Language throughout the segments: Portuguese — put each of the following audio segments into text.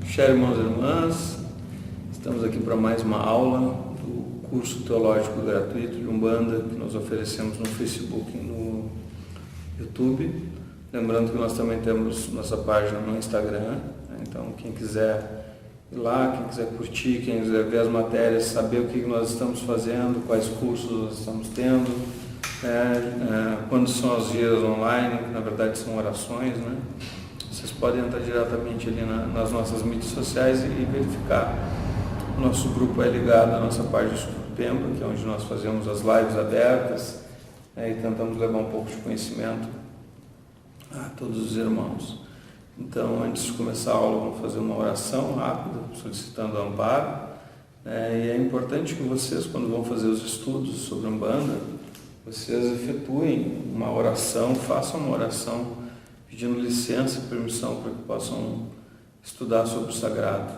Shalom, irmãos e irmãs, estamos aqui para mais uma aula do curso teológico gratuito de Umbanda que nós oferecemos no Facebook e no YouTube. Lembrando que nós também temos nossa página no Instagram, então quem quiser ir lá, quem quiser curtir, quem quiser ver as matérias, saber o que nós estamos fazendo, quais cursos nós estamos tendo, quando são as dias online, que na verdade são orações, né? Vocês podem entrar diretamente ali nas nossas mídias sociais e verificar. O nosso grupo é ligado à nossa página do Estudo Pemba, que é onde nós fazemos as lives abertas, e tentamos levar um pouco de conhecimento a todos os irmãos. Então, antes de começar a aula, vamos fazer uma oração rápida, solicitando amparo. E é importante que vocês, quando vão fazer os estudos sobre Umbanda, vocês efetuem uma oração, façam uma oração pedindo licença e permissão para que possam estudar sobre o sagrado.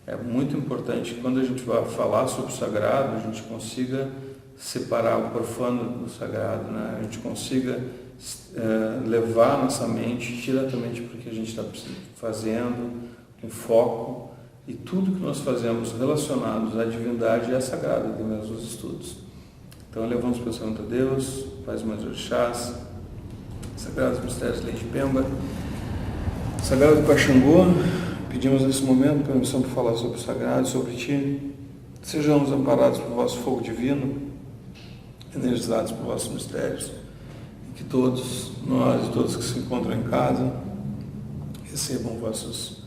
É muito importante que quando a gente vai falar sobre o sagrado, a gente consiga separar o profano do sagrado, né? A gente consiga levar a nossa mente diretamente para o que a gente está fazendo, com foco, e tudo que nós fazemos relacionados à divindade é sagrado, de mesmo os estudos. Então, levamos o pensamento a Deus, Pais Mães Orixás, Sagrados Mistérios Lei de Pemba, Sagrado Paxangô, pedimos nesse momento permissão para falar sobre o sagrado, sobre Ti. Sejamos amparados pelo vosso fogo divino, energizados por vossos mistérios, e que todos nós e todos que se encontram em casa recebam vossas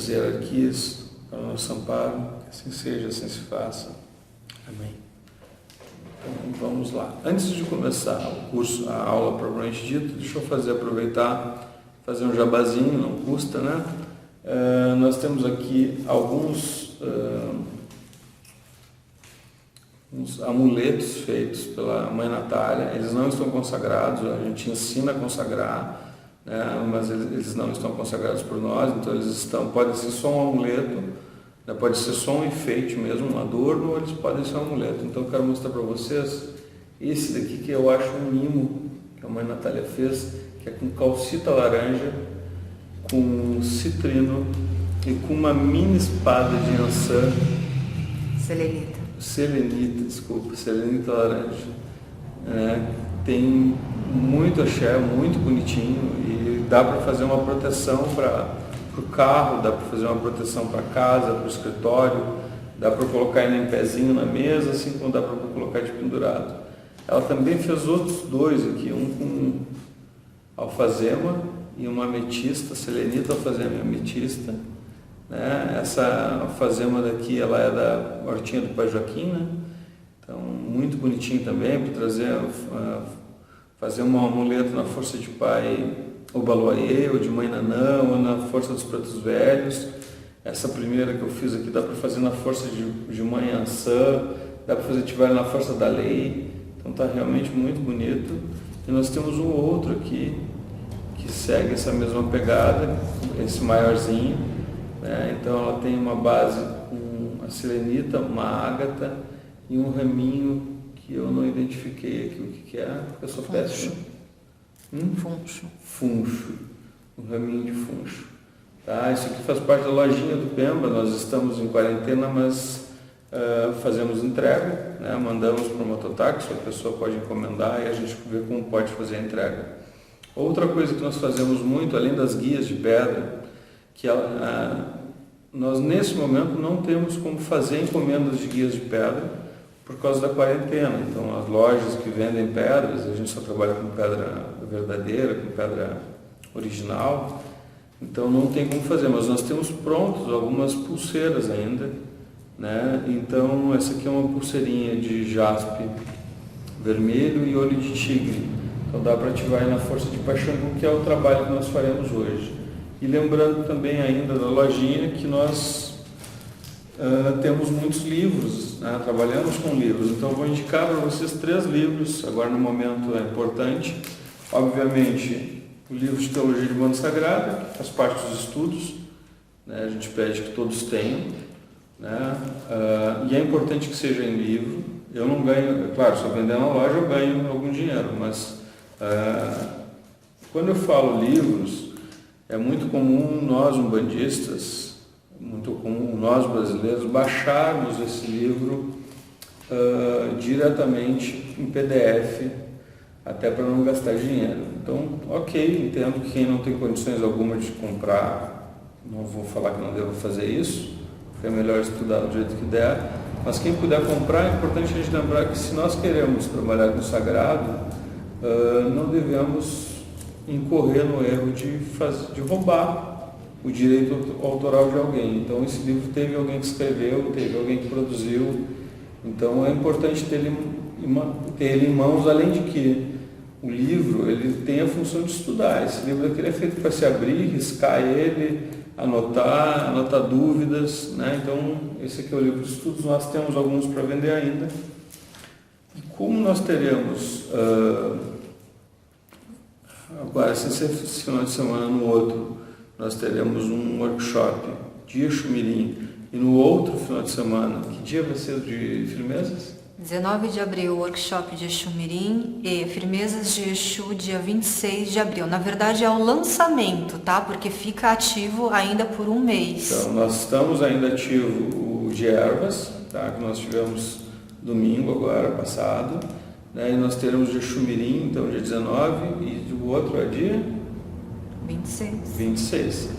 hierarquias para o nosso amparo, que assim seja, assim se faça. Amém. Então, vamos lá. Antes de começar o curso, a aula propriamente dita, deixa eu aproveitar, fazer um jabazinho, não custa, né? Nós temos aqui alguns uns amuletos feitos pela Mãe Natália. Eles não estão consagrados, a gente ensina a consagrar, né? Mas eles não estão consagrados por nós, então podem ser só um amuleto, pode ser só um enfeite mesmo, um adorno, ou eles podem ser um amuleto. Então eu quero mostrar para vocês esse daqui, que eu acho um mimo que a Mãe Natália fez, que é com calcita laranja, com citrino e com uma mini espada de ançã. Selenita laranja. Tem muito axé, muito bonitinho, e dá para fazer uma proteção para o carro, dá para fazer uma proteção para casa, para o escritório, dá para colocar ele em pezinho na mesa, assim como dá para colocar de pendurado. Ela também fez outros dois aqui, um com alfazema e uma ametista, selenita, alfazema e ametista. Essa alfazema daqui, ela é da hortinha do Pai Joaquim, né? Então, muito bonitinho também, para fazer um amuleto na força de Pai Obaloaiê, ou de Mãe Nanã, ou na força dos Pretos Velhos. Essa primeira que eu fiz aqui dá para fazer na força de Mãe Ançã, dá para fazer na força da lei. Então está realmente muito bonito. E nós temos um outro aqui que segue essa mesma pegada, esse maiorzinho, né? Então ela tem uma base com a selenita, uma ágata e um raminho que eu não identifiquei aqui o que é, porque eu sou péssimo. Funcho, um raminho de funcho. Tá? Isso aqui faz parte da lojinha do Pemba. Nós estamos em quarentena, mas fazemos entrega, né? Mandamos para o mototáxi, a pessoa pode encomendar e a gente vê como pode fazer a entrega. Outra coisa que nós fazemos muito, além das guias de pedra, que nós nesse momento não temos como fazer encomendas de guias de pedra por causa da quarentena. Então, as lojas que vendem pedras, a gente só trabalha com pedra verdadeira, com pedra original, então não tem como fazer, mas nós temos prontos algumas pulseiras ainda, né? Então, essa aqui é uma pulseirinha de jaspe vermelho e olho de tigre, então dá para ativar aí na força de Paxangô, que é o trabalho que nós faremos hoje. E lembrando também ainda da lojinha que nós temos muitos livros, né? Trabalhamos com livros, então eu vou indicar para vocês 3 livros, agora no momento é importante. Obviamente, o livro de Teologia de Umbanda Sagrada, que faz parte dos estudos, né? A gente pede que todos tenham, né? E é importante que seja em livro. Eu não ganho, é claro, se eu vender na loja eu ganho algum dinheiro, mas quando eu falo livros, é muito comum nós, umbandistas, muito comum nós brasileiros baixarmos esse livro diretamente em PDF, até para não gastar dinheiro. Então, ok, entendo que quem não tem condições alguma de comprar, não vou falar que não devo fazer isso, porque é melhor estudar do jeito que der, mas quem puder comprar, é importante a gente lembrar que se nós queremos trabalhar com o sagrado, não devemos incorrer no erro de roubar o direito autoral de alguém. Então, esse livro teve alguém que escreveu, teve alguém que produziu, então é importante ter ele em mãos, além de que o livro ele tem a função de estudar. Esse livro aqui é feito para se abrir, riscar ele, anotar dúvidas, né? Então, esse aqui é o livro de estudos, nós temos alguns para vender ainda. E como nós teremos, agora, esse final de semana, no outro, nós teremos um workshop de Exu Mirim, e no outro final de semana, que dia vai ser o de firmezas? 19 de abril, workshop de Exu Mirim e Firmezas de Exu, dia 26 de abril. Na verdade, é o lançamento, tá? Porque fica ativo ainda por um mês. Então, nós estamos ainda ativo o de ervas, tá? Que nós tivemos domingo agora, passado. Né? E nós teremos de Exu Mirim, então, dia 19, e o outro é dia? 26.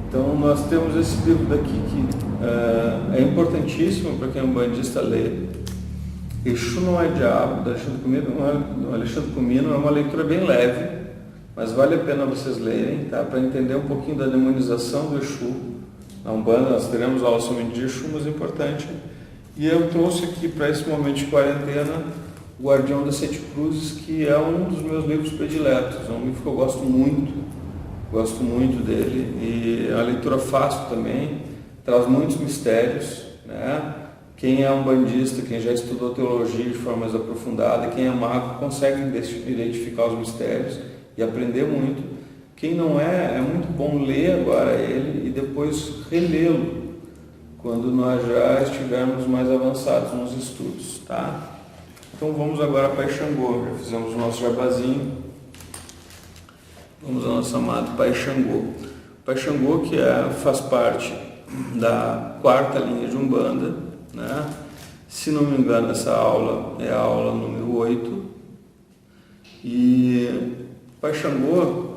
Então, nós temos esse livro daqui que é importantíssimo para quem é um bandista ler. Exu não é diabo, do Alexandre Comino, é uma leitura bem leve, mas vale a pena vocês lerem, tá? Para entender um pouquinho da demonização do Exu. Na Umbanda nós teremos aula somente de Exu, mas é importante. E eu trouxe aqui para esse momento de quarentena o Guardião das Sete Cruzes, que é um dos meus livros prediletos, é um livro que eu gosto muito dele, e é uma leitura fácil também, traz muitos mistérios, né? Quem é um bandista, quem já estudou teologia de forma mais aprofundada, quem é mago, consegue identificar os mistérios e aprender muito. Quem não é muito bom ler agora ele e depois relê-lo quando nós já estivermos mais avançados nos estudos, tá? Então vamos agora para Xangô, já fizemos o nosso jabazinho. Vamos ao nosso amado Pai Xangô. Pai Xangô, que faz parte da quarta linha de Umbanda, né? Se não me engano, essa aula é a aula número 8. E Pai Xangô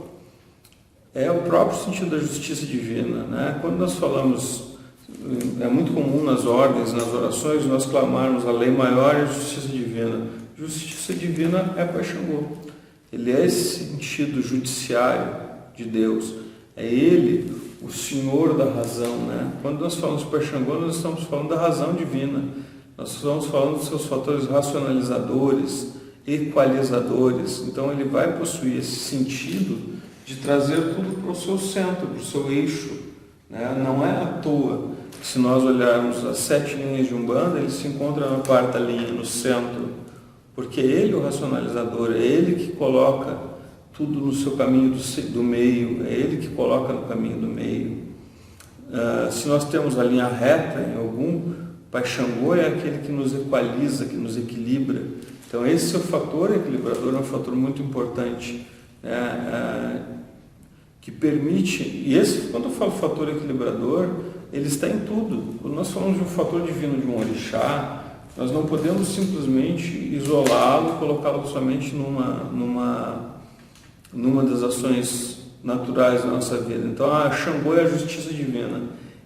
é o próprio sentido da justiça divina, né? Quando nós falamos, é muito comum nas ordens, nas orações, nós clamarmos a lei maior e a justiça divina. Justiça divina é Pai Xangô. Ele é esse sentido judiciário de Deus. É Ele o Senhor da razão, né? Quando nós falamos de Pai Xangô, nós estamos falando da razão divina. Nós estamos falando dos seus fatores racionalizadores, equalizadores. Então ele vai possuir esse sentido de trazer tudo para o seu centro, para o seu eixo, né? Não é à toa que, se nós olharmos as 7 linhas de Umbanda, ele se encontra na quarta linha, no centro, porque ele é o racionalizador, é ele que coloca tudo no seu caminho do meio, é ele que coloca no caminho do meio. Se nós temos a linha reta em algum, Pai Xangô é aquele que nos equaliza, que nos equilibra. Então esse é o fator equilibrador, é um fator muito importante, né? Que permite, e esse, quando eu falo fator equilibrador, ele está em tudo. Quando nós falamos de um fator divino de um orixá, nós não podemos simplesmente isolá-lo e colocá-lo somente numa das ações naturais da nossa vida. Então, Xangô é a justiça divina.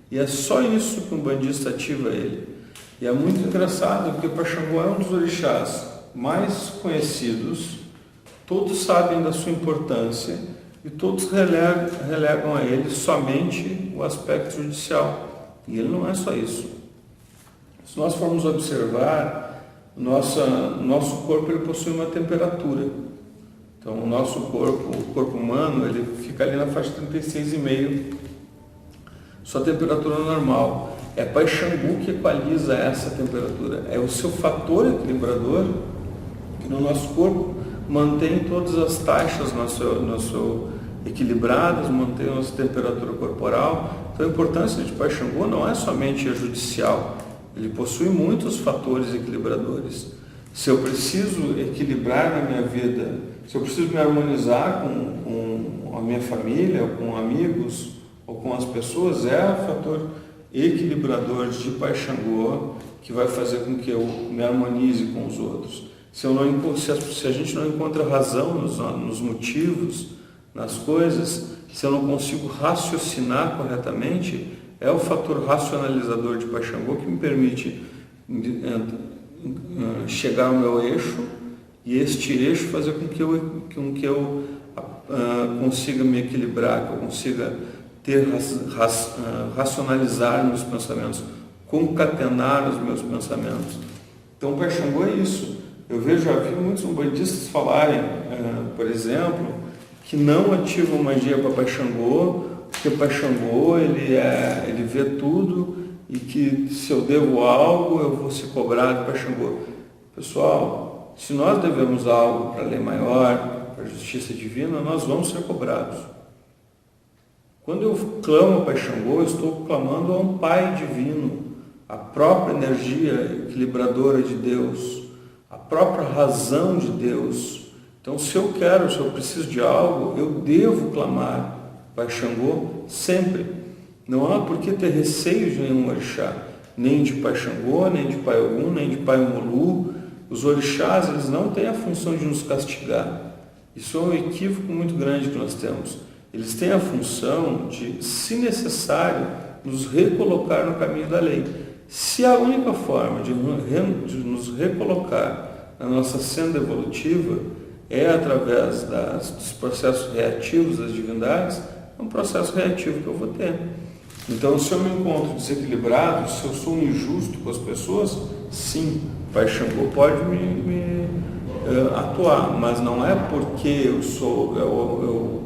E é só isso que um bandista ativa ele. E é muito engraçado, porque Pai Xangô é um dos orixás mais conhecidos, todos sabem da sua importância e todos relegam a ele somente o aspecto judicial. E ele não é só isso. Se nós formos observar, nosso corpo ele possui uma temperatura. Então, o nosso corpo, o corpo humano, ele fica ali na faixa de 36,5, sua temperatura normal. É Pai Xangô que equaliza essa temperatura. É o seu fator equilibrador que no nosso corpo mantém todas as taxas equilibradas, mantém a nossa temperatura corporal. Então, a importância de Pai Xangô não é somente a judicial, ele possui muitos fatores equilibradores. Se eu preciso equilibrar na minha vida, se eu preciso me harmonizar com a minha família, ou com amigos, ou com as pessoas, é o fator equilibrador de Pai Xangô, que vai fazer com que eu me harmonize com os outros. Se a gente não encontra razão nos motivos, nas coisas, se eu não consigo raciocinar corretamente, é o fator racionalizador de Pai Xangô que me permite chegar ao meu eixo, e este eixo fazer com que eu consiga me equilibrar, que eu consiga racionalizar meus pensamentos, concatenar os meus pensamentos. Então, Pai Xangô é isso. Já vi muitos umbandistas falarem, por exemplo, que não ativam magia para Pai Xangô, porque Pai Xangô ele vê tudo e que se eu devo algo, eu vou ser cobrado de Pai Xangô. Pessoal, se nós devemos algo para a lei maior, para a justiça divina, nós vamos ser cobrados. Quando eu clamo a Pai Xangô, eu estou clamando a um Pai divino, a própria energia equilibradora de Deus, a própria razão de Deus. Então, se eu preciso de algo, eu devo clamar Pai Xangô sempre. Não há por que ter receio de nenhum orixá, nem de Pai Xangô, nem de Pai Ogum, nem de Pai Omolu. Os orixás, eles não têm a função de nos castigar. Isso é um equívoco muito grande que nós temos. Eles têm a função de, se necessário, nos recolocar no caminho da lei. Se a única forma de nos recolocar na nossa senda evolutiva é através dos processos reativos das divindades, é um processo reativo que eu vou ter. Então, se eu me encontro desequilibrado, se eu sou injusto com as pessoas, sim, Pai Xangô pode me atuar, mas não é porque eu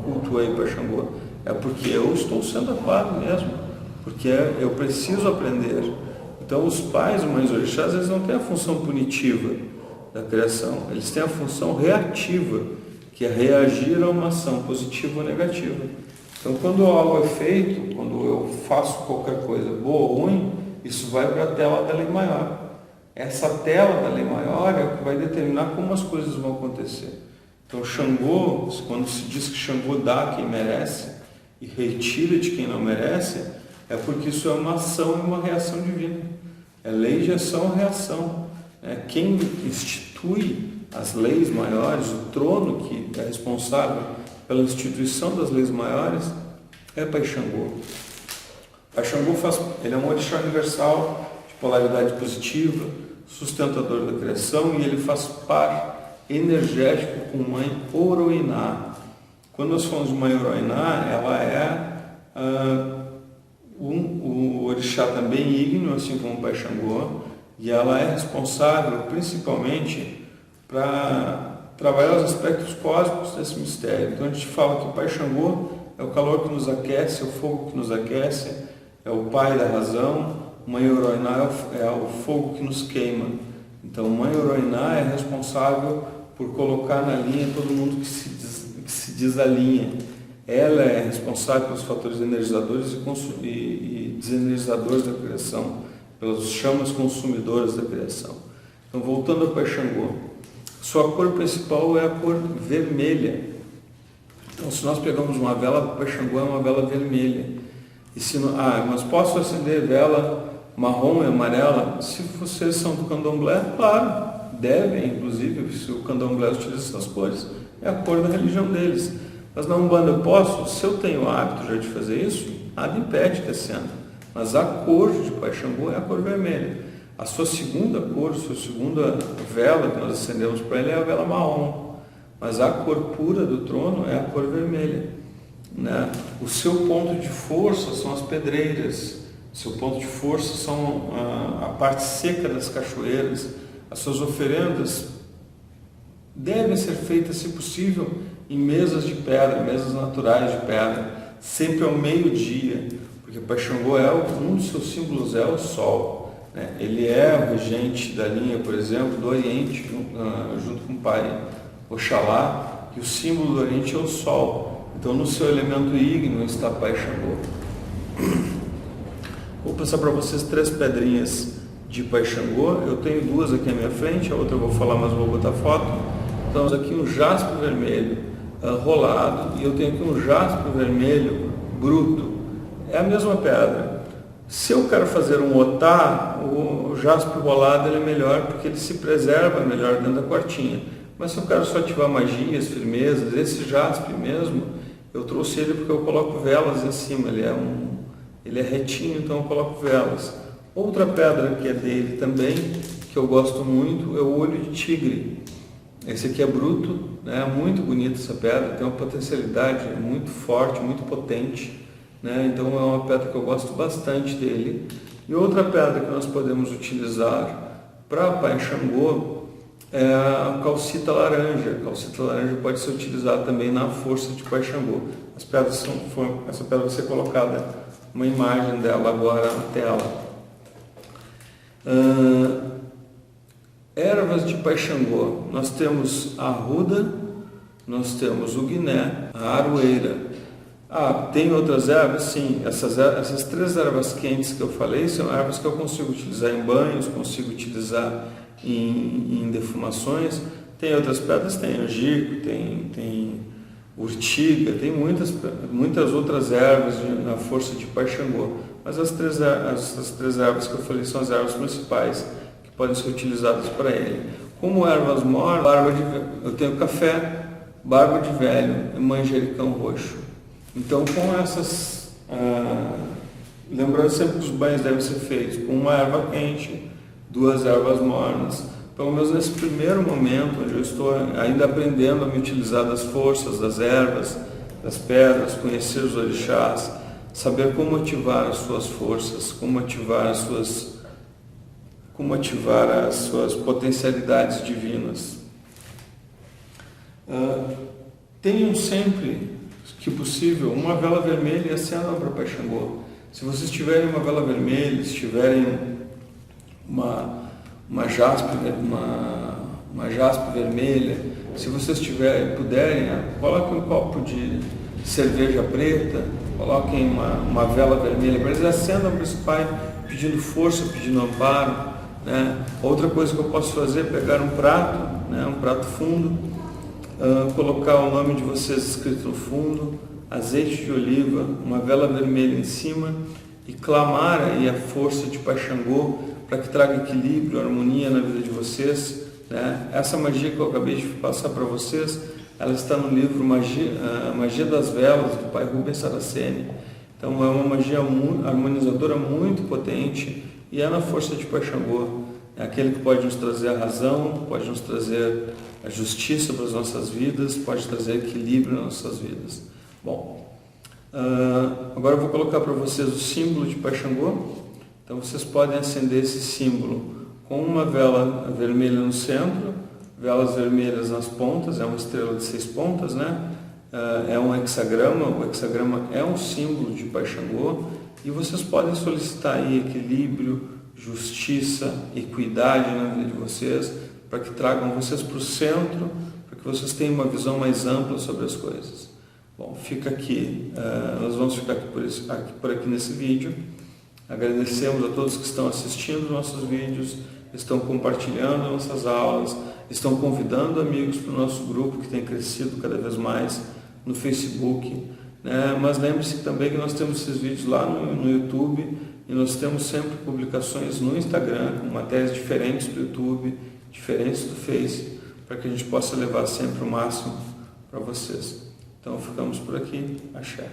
cultuei Pai Xangô, é porque eu estou sendo atuado mesmo, porque eu preciso aprender. Então, os pais, os mães orixás, eles não têm a função punitiva da criação, eles têm a função reativa, que é reagir a uma ação positiva ou negativa. Então, quando algo é feito, quando eu faço qualquer coisa boa ou ruim, isso vai para a tela da lei maior. Essa tela da lei maior é o que vai determinar como as coisas vão acontecer. Então, Xangô, quando se diz que Xangô dá a quem merece e retira de quem não merece, é porque isso é uma ação e uma reação divina. É lei de ação e reação. Quem institui as leis maiores, o trono que é responsável pela instituição das leis maiores, é Pai Xangô. Pai Xangô ele é um orixá universal de polaridade positiva, sustentador da criação, e ele faz par energético com Mãe Oroiná. Quando nós falamos de Mãe Oroiná, ela é o orixá também ígneo, assim como o Pai Xangô, e ela é responsável principalmente para trabalhar os aspectos cósmicos desse mistério. Então a gente fala que o Pai Xangô é o calor que nos aquece, é o fogo que nos aquece, é o Pai da razão. Mãe Oroiná é o fogo que nos queima. Então Mãe Oroiná é responsável por colocar na linha todo mundo que se desalinha. Ela é responsável pelos fatores energizadores e desenergizadores da criação, pelas chamas consumidoras da criação. Então, voltando ao Pai Xangô, sua cor principal é a cor vermelha. Então, se nós pegamos uma vela, o Pai Xangô é uma vela vermelha. E mas posso acender vela marrom e amarela? Se vocês são do candomblé, claro, devem, inclusive, se o candomblé utiliza essas cores, é a cor da religião deles. Mas na Umbanda eu posso, se eu tenho o hábito já de fazer isso, nada impede que acenda. Mas a cor de Pai Xangô é a cor vermelha. A sua segunda cor, sua segunda vela que nós acendemos para ele é a vela marrom. Mas a cor pura do trono é a cor vermelha. Né? O seu ponto de força são as pedreiras. O seu ponto de força são a parte seca das cachoeiras. As suas oferendas devem ser feitas, se possível, em mesas de pedra, mesas naturais de pedra, sempre ao meio-dia, porque Pai Xangô um dos seus símbolos é o Sol. Né? Ele é o regente da linha, por exemplo, do Oriente, junto com o Pai Oxalá, e o símbolo do Oriente é o Sol. Então, no seu elemento ígneo está Pai Xangô. Vou passar para vocês 3 pedrinhas de Pai Xangô. Eu tenho 2 aqui à minha frente, a outra eu vou falar, mas vou botar foto. Então, aqui um jaspe vermelho rolado, e eu tenho aqui um jaspe vermelho bruto. É a mesma pedra. Se eu quero fazer um otá, o jaspe rolado ele é melhor porque ele se preserva melhor dentro da quartinha. Mas se eu quero só ativar magias, firmezas, esse jaspe mesmo, eu trouxe ele porque eu coloco velas em cima, ele é retinho, então eu coloco velas. Outra pedra que é dele também, que eu gosto muito, é o olho de tigre. Esse aqui é bruto, né? Muito bonita essa pedra, tem uma potencialidade muito forte, muito potente, né? Então é uma pedra que eu gosto bastante dele. E outra pedra que nós podemos utilizar para Pai Xangô é a calcita laranja. A calcita laranja pode ser utilizada também na força de Pai Xangô. Essa pedra vai ser colocada uma imagem dela agora na tela. Ervas de Pai Xangô, nós temos a arruda, nós temos o guiné, a aroeira. Tem outras ervas? Sim, essas 3 ervas quentes que eu falei são ervas que eu consigo utilizar em banhos, consigo utilizar em defumações. Tem outras pedras, tem angico, tem urtiga, tem muitas outras ervas na força de Pai Xangô. Mas as três ervas que eu falei são as ervas principais que podem ser utilizadas para ele. Como ervas mor, eu tenho café, barba de velho e manjericão roxo. Então, com essas, lembrando sempre que os banhos devem ser feitos com uma erva quente, 2 ervas mornas, pelo menos nesse primeiro momento, onde eu estou ainda aprendendo a me utilizar das forças, das ervas, das pedras, conhecer os orixás, saber como ativar as suas forças, como ativar as suas potencialidades divinas. Tenham sempre, que possível, uma vela vermelha e acendam para Pai Xangô. Se vocês tiverem uma vela vermelha, se tiverem uma jaspe vermelha, se vocês puderem, coloquem um copo de cerveja preta, coloquem uma vela vermelha para eles, acendam para esse Pai pedindo força, pedindo amparo, né? Outra coisa que eu posso fazer é pegar um prato, né? Um prato fundo, colocar o nome de vocês escrito no fundo, azeite de oliva, uma vela vermelha em cima e clamar aí a força de Pai Xangô para que traga equilíbrio, harmonia na vida de vocês, né? Essa magia que eu acabei de passar para vocês, ela está no livro Magia das Velas, do Pai Rubens Saraceni. Então é uma magia harmonizadora muito potente e é na força de Pai Xangô. É aquele que pode nos trazer a razão, pode nos trazer a justiça para as nossas vidas, pode trazer equilíbrio nas nossas vidas. Bom, agora eu vou colocar para vocês o símbolo de Pai Xangô. Então vocês podem acender esse símbolo com uma vela vermelha no centro, velas vermelhas nas pontas, é uma estrela de 6 pontas, né? É um hexagrama, o hexagrama é um símbolo de Pai Xangô, e vocês podem solicitar aí equilíbrio, justiça, equidade na vida de vocês, para que tragam vocês para o centro, para que vocês tenham uma visão mais ampla sobre as coisas. Bom, fica aqui, nós vamos ficar por aqui nesse vídeo. Agradecemos a todos que estão assistindo nossos vídeos, estão compartilhando nossas aulas, estão convidando amigos para o nosso grupo que tem crescido cada vez mais no Facebook, né? Mas lembre-se também que nós temos esses vídeos lá no YouTube e nós temos sempre publicações no Instagram com matérias diferentes do YouTube, diferentes do Face, para que a gente possa levar sempre o máximo para vocês. Então ficamos por aqui. Axé.